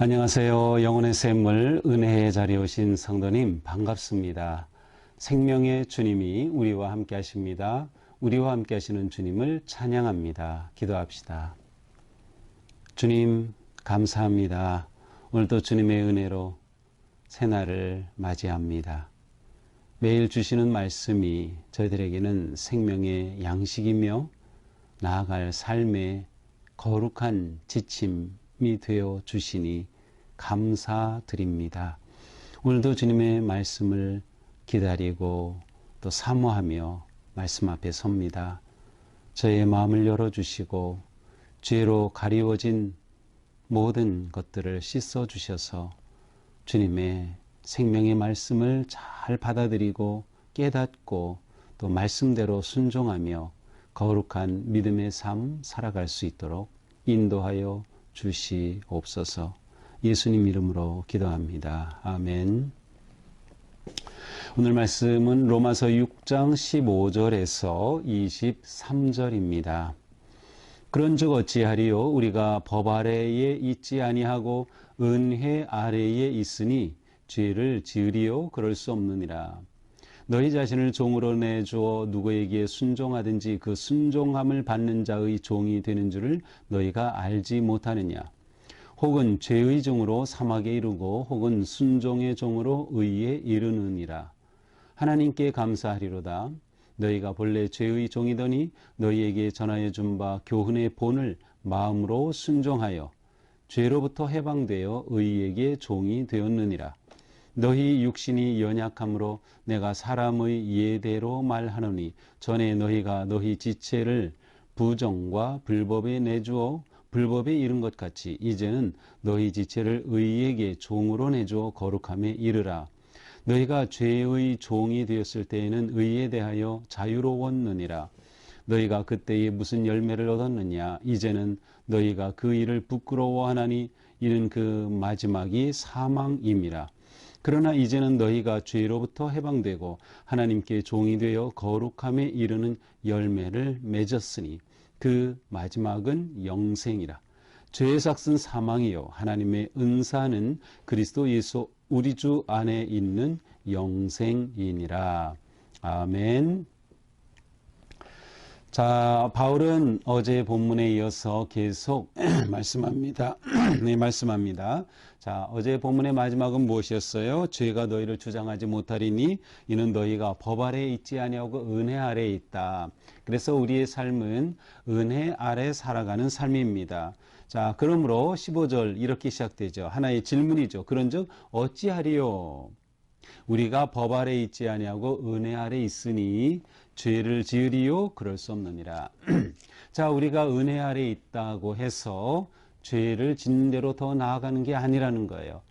안녕하세요. 영혼의 샘물 은혜의 자리에 오신 성도님 반갑습니다. 생명의 주님이 우리와 함께 하십니다. 우리와 함께 하시는 주님을 찬양합니다. 기도합시다. 주님 감사합니다. 오늘도 주님의 은혜로 새날을 맞이합니다. 매일 주시는 말씀이 저희들에게는 생명의 양식이며 나아갈 삶의 거룩한 지침이 되어 주시니 감사드립니다. 오늘도 주님의 말씀을 기다리고 또 사모하며 말씀 앞에 섭니다. 저의 마음을 열어주시고 죄로 가리워진 모든 것들을 씻어주셔서 주님의 생명의 말씀을 잘 받아들이고 깨닫고 또 말씀대로 순종하며 거룩한 믿음의 삶 살아갈 수 있도록 인도하여 주시옵소서. 예수님 이름으로 기도합니다. 아멘. 오늘 말씀은 로마서 6장 15절에서 23절입니다. 그런즉 어찌하리요? 우리가 법 아래에 있지 아니하고 은혜 아래에 있으니 죄를 지으리요? 그럴 수 없느니라. 너희 자신을 종으로 내주어 누구에게 순종하든지 그 순종함을 받는 자의 종이 되는 줄을 너희가 알지 못하느냐? 혹은 죄의 종으로 사막에 이르고 혹은 순종의 종으로 의에 이르느니라. 하나님께 감사하리로다. 너희가 본래 죄의 종이더니 너희에게 전하여 준 바 교훈의 본을 마음으로 순종하여 죄로부터 해방되어 의에게 종이 되었느니라. 너희 육신이 연약함으로 내가 사람의 예대로 말하노니 전에 너희가 너희 지체를 부정과 불법에 내주어 불법에 이른 것 같이 이제는 너희 지체를 의에게 종으로 내주어 거룩함에 이르라. 너희가 죄의 종이 되었을 때에는 의에 대하여 자유로웠느니라. 너희가 그때에 무슨 열매를 얻었느냐? 이제는 너희가 그 일을 부끄러워하나니 이는 그 마지막이 사망임이라. 그러나 이제는 너희가 죄로부터 해방되고 하나님께 종이 되어 거룩함에 이르는 열매를 맺었으니 그 마지막은 영생이라. 죄의 삭은 사망이요 하나님의 은사는 그리스도 예수 우리 주 안에 있는 영생이니라. 아멘. 자, 바울은 어제 본문에 이어서 계속 말씀합니다. 네, 말씀합니다. 자, 어제 본문의 마지막은 무엇이었어요? 죄가 너희를 주장하지 못하리니 이는 너희가 법 아래에 있지 아니하고 은혜 아래에 있다. 그래서 우리의 삶은 은혜 아래 살아가는 삶입니다. 자, 그러므로 15절 이렇게 시작되죠. 하나의 질문이죠. 그런즉 어찌하리요? 우리가 법 아래에 있지 아니하고 은혜 아래에 있으니 죄를 지으리요? 그럴 수 없느니라. 자, 우리가 은혜 아래에 있다고 해서 죄를 짓는 대로 더 나아가는 게 아니라는 거예요.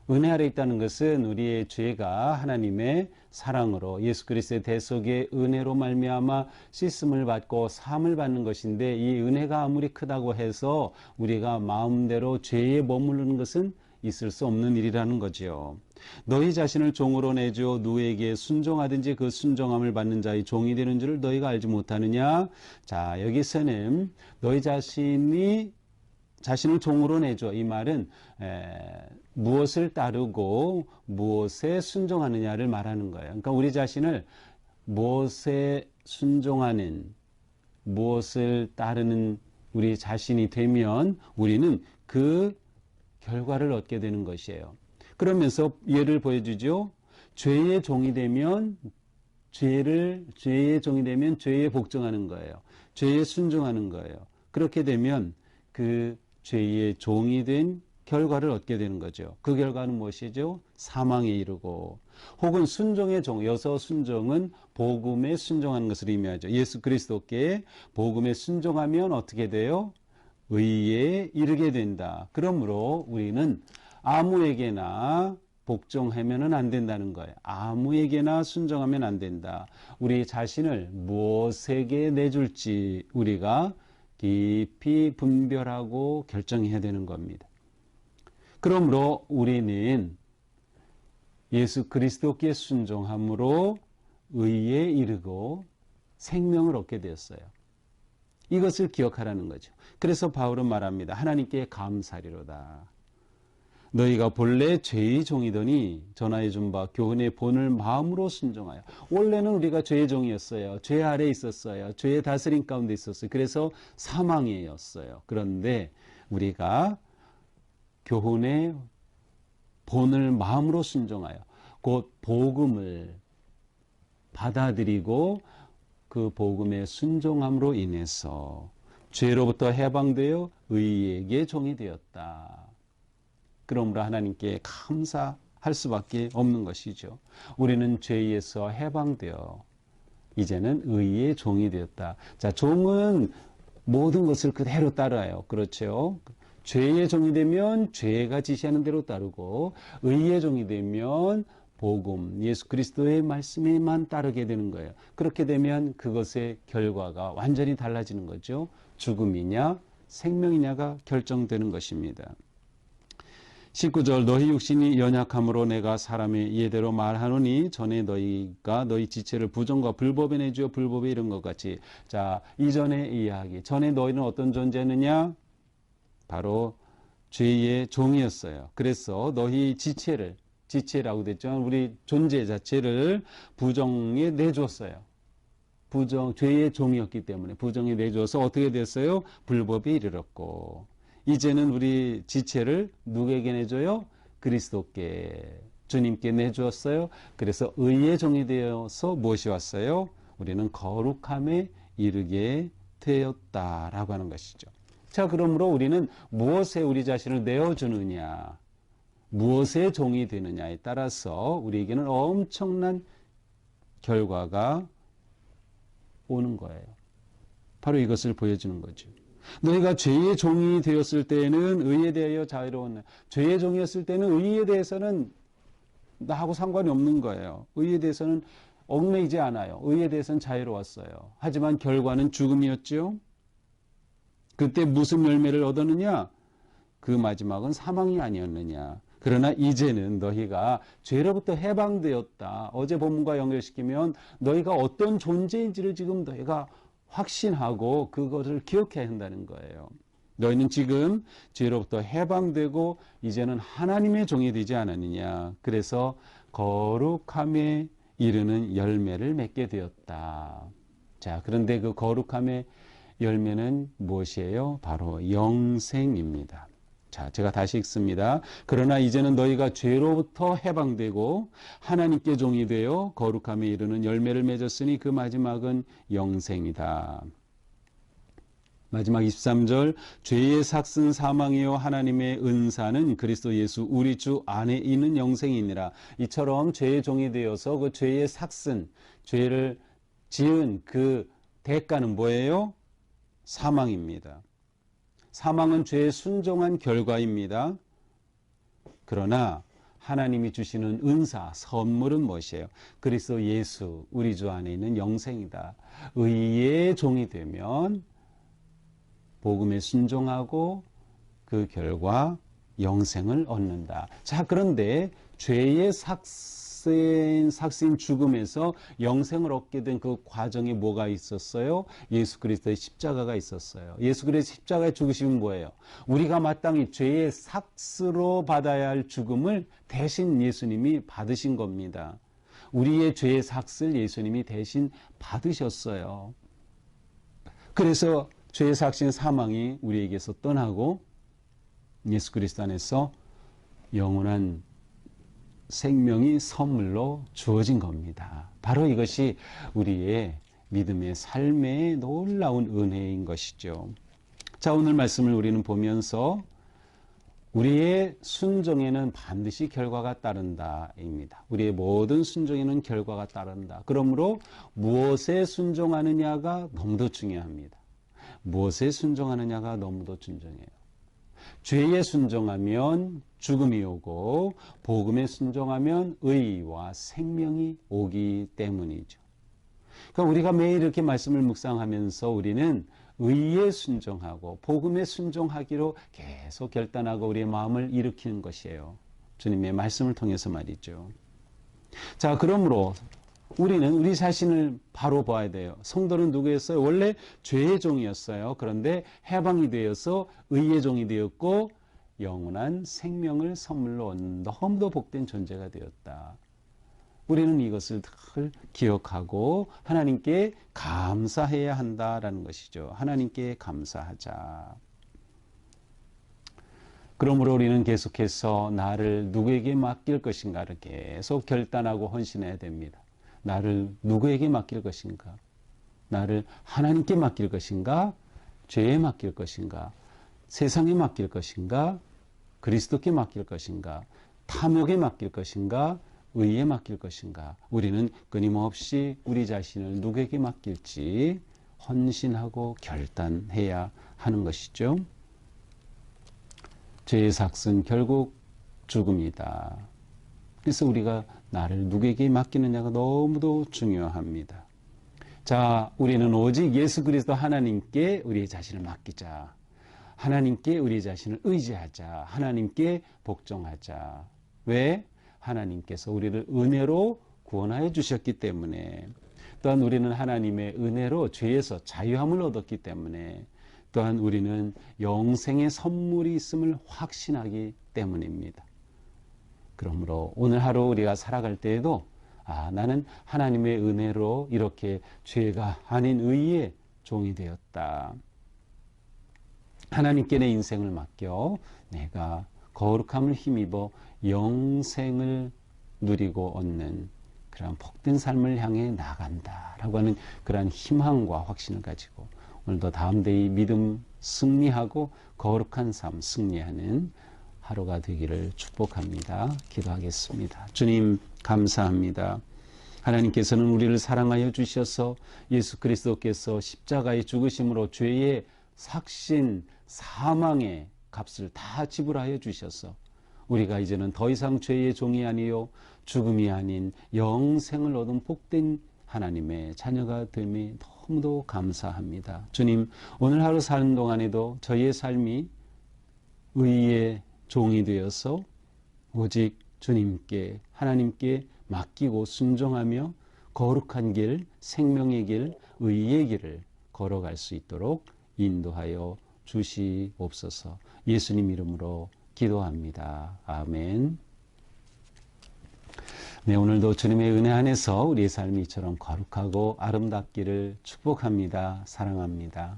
은혜 아래에 있다는 것은 우리의 죄가 하나님의 사랑으로 예수 그리스도의 대속의 은혜로 말미암아 씻음을 받고 사함을 받는 것인데 이 은혜가 아무리 크다고 해서 우리가 마음대로 죄에 머무르는 것은 있을 수 없는 일이라는 거죠. 너희 자신을 종으로 내주어 누구에게 순종하든지 그 순종함을 받는 자의 종이 되는 줄을 너희가 알지 못하느냐? 자, 여기서는 너희 자신을 종으로 내줘. 이 말은 무엇을 따르고 무엇에 순종하느냐를 말하는 거예요. 그러니까 우리 자신을 무엇에 순종하는, 무엇을 따르는 우리 자신이 되면 우리는 그 결과를 얻게 되는 것이에요. 그러면서 예를 보여주죠. 죄의 종이 되면 죄의 종이 되면 죄에 복종하는 거예요. 죄에 순종하는 거예요. 그렇게 되면 그 죄의 종이 된 결과를 얻게 되는 거죠. 그 결과는 무엇이죠? 사망에 이르고 혹은 순종의 종, 여서 순종은 복음에 순종하는 것을 의미하죠. 예수 그리스도께 복음에 순종하면 어떻게 돼요? 의에 이르게 된다. 그러므로 우리는 아무에게나 복종하면은 안 된다는 거예요. 아무에게나 순종하면 안 된다. 우리 자신을 무엇에게 내줄지 우리가 깊이 분별하고 결정해야 되는 겁니다. 그러므로 우리는 예수 그리스도께 순종함으로 의에 이르고 생명을 얻게 되었어요. 이것을 기억하라는 거죠. 그래서 바울은 말합니다. 하나님께 감사리로다. 너희가 본래 죄의 종이더니 전하여 준 바 교훈의 본을 마음으로 순종하여. 원래는 우리가 죄의 종이었어요. 죄 아래에 있었어요. 죄의 다스림 가운데 있었어요. 그래서 사망이었어요. 그런데 우리가 교훈의 본을 마음으로 순종하여 곧 복음을 받아들이고 그 복음에 순종함으로 인해서 죄로부터 해방되어 의에게 종이 되었다. 그러므로 하나님께 감사할 수밖에 없는 것이죠. 우리는 죄에서 해방되어 이제는 의의 종이 되었다. 자, 종은 모든 것을 그대로 따라요. 그렇죠? 죄의 종이 되면 죄가 지시하는 대로 따르고 의의 종이 되면 복음, 예수 그리스도의 말씀에만 따르게 되는 거예요. 그렇게 되면 그것의 결과가 완전히 달라지는 거죠. 죽음이냐 생명이냐가 결정되는 것입니다. 19절 너희 육신이 연약함으로 내가 사람의 예대로 말하노니 전에 너희가 너희 지체를 부정과 불법에 내주어 불법에 이른 것 같이. 자, 이전의 이야기. 전에 너희는 어떤 존재느냐? 바로 죄의 종이었어요. 그래서 너희 지체라고 됐죠. 우리 존재 자체를 부정에 내주었어요. 죄의 종이었기 때문에 부정에 내주어서 어떻게 됐어요? 불법에 이르렀고, 이제는 우리 지체를 누구에게 내줘요? 그리스도께, 주님께 내주었어요. 그래서 의의 종이 되어서 무엇이 왔어요? 우리는 거룩함에 이르게 되었다라고 하는 것이죠. 자, 그러므로 우리는 무엇에 우리 자신을 내어주느냐, 무엇의 종이 되느냐에 따라서 우리에게는 엄청난 결과가 오는 거예요. 바로 이것을 보여주는 거죠. 너희가 죄의 종이 되었을 때는 의에 대하여 자유로웠네. 죄의 종이었을 때는 의에 대해서는 나하고 상관이 없는 거예요. 의에 대해서는 얽매이지 않아요. 의에 대해서는 자유로웠어요. 하지만 결과는 죽음이었죠. 그때 무슨 열매를 얻었느냐? 그 마지막은 사망이 아니었느냐. 그러나 이제는 너희가 죄로부터 해방되었다. 어제 본문과 연결시키면 너희가 어떤 존재인지를 지금 너희가 확신하고 그것을 기억해야 한다는 거예요. 너희는 지금 죄로부터 해방되고 이제는 하나님의 종이 되지 않았느냐. 그래서 거룩함에 이르는 열매를 맺게 되었다. 자, 그런데 그 거룩함의 열매는 무엇이에요? 바로 영생입니다. 자, 제가 다시 읽습니다. 그러나 이제는 너희가 죄로부터 해방되고 하나님께 종이 되어 거룩함에 이르는 열매를 맺었으니 그 마지막은 영생이다. 마지막 23절 죄의 삭은 사망이요 하나님의 은사는 그리스도 예수 우리 주 안에 있는 영생이니라. 이처럼 죄의 종이 되어서 그 죄의 삭은, 죄를 지은 그 대가는 뭐예요? 사망입니다. 사망은 죄에 순종한 결과입니다. 그러나 하나님이 주시는 은사, 선물은 무엇이에요? 그리스도 예수, 우리 주 안에 있는 영생이다. 의의 종이 되면 복음에 순종하고 그 결과 영생을 얻는다. 자, 그런데 죄의 삭신 죽음에서 영생을 얻게 된 그 과정에 뭐가 있었어요? 예수 그리스도의 십자가가 있었어요. 예수 그리스도의 십자가의 죽으심은 뭐예요? 우리가 마땅히 죄의 삭스로 받아야 할 죽음을 대신 예수님이 받으신 겁니다. 우리의 죄의 삭스를 예수님이 대신 받으셨어요. 그래서 죄의 삭신 사망이 우리에게서 떠나고 예수 그리스도 안에서 영원한 생명이 선물로 주어진 겁니다. 바로 이것이 우리의 믿음의 삶의 놀라운 은혜인 것이죠. 자, 오늘 말씀을 우리는 보면서 우리의 순종에는 반드시 결과가 따른다입니다. 우리의 모든 순종에는 결과가 따른다. 그러므로 무엇에 순종하느냐가 너무도 중요합니다. 무엇에 순종하느냐가 너무도 중요해요. 죄에 순종하면 죽음이 오고 복음에 순종하면 의와 생명이 오기 때문이죠. 그러니까 우리가 매일 이렇게 말씀을 묵상하면서 우리는 의에 순종하고 복음에 순종하기로 계속 결단하고 우리의 마음을 일으키는 것이에요. 주님의 말씀을 통해서 말이죠. 자, 그러므로 우리는 우리 자신을 바로 봐야 돼요. 성도는 누구였어요? 원래 죄의 종이었어요. 그런데 해방이 되어서 의의 종이 되었고 영원한 생명을 선물로 얻는 너무도 복된 존재가 되었다. 우리는 이것을 늘 기억하고 하나님께 감사해야 한다라는 것이죠. 하나님께 감사하자. 그러므로 우리는 계속해서 나를 누구에게 맡길 것인가를 계속 결단하고 헌신해야 됩니다. 나를 누구에게 맡길 것인가? 나를 하나님께 맡길 것인가? 죄에 맡길 것인가? 세상에 맡길 것인가? 그리스도께 맡길 것인가? 탐욕에 맡길 것인가? 의에 맡길 것인가? 우리는 끊임없이 우리 자신을 누구에게 맡길지 헌신하고 결단해야 하는 것이죠. 죄의 삭은 결국 죽음이다. 그래서 우리가 나를 누구에게 맡기느냐가 너무도 중요합니다. 자, 우리는 오직 예수 그리스도 하나님께 우리의 자신을 맡기자. 하나님께 우리 자신을 의지하자. 하나님께 복종하자. 왜? 하나님께서 우리를 은혜로 구원하여 주셨기 때문에, 또한 우리는 하나님의 은혜로 죄에서 자유함을 얻었기 때문에, 또한 우리는 영생의 선물이 있음을 확신하기 때문입니다. 그러므로 오늘 하루 우리가 살아갈 때에도 나는 하나님의 은혜로 이렇게 죄가 아닌 의의 종이 되었다. 하나님께 내 인생을 맡겨 내가 거룩함을 힘입어 영생을 누리고 얻는 그런 복된 삶을 향해 나간다라고 하는 그러한 희망과 확신을 가지고 오늘도 다음 데이 믿음 승리하고 거룩한 삶 승리하는 하루가 되기를 축복합니다. 기도하겠습니다. 주님 감사합니다. 하나님께서는 우리를 사랑하여 주셔서 예수 그리스도께서 십자가의 죽으심으로 죄의 삭신 사망의 값을 다 지불하여 주셔서 우리가 이제는 더 이상 죄의 종이 아니요 죽음이 아닌 영생을 얻은 복된 하나님의 자녀가 됨이 너무도 감사합니다. 주님, 오늘 하루 사는 동안에도 저희의 삶이 의의 종이 되어서 오직 주님께 하나님께 맡기고 순종하며 거룩한 길, 생명의 길, 의의 길을 걸어갈 수 있도록 인도하여 주시옵소서. 예수님 이름으로 기도합니다. 아멘. 네, 오늘도 주님의 은혜 안에서 우리의 삶이 이처럼 거룩하고 아름답기를 축복합니다. 사랑합니다.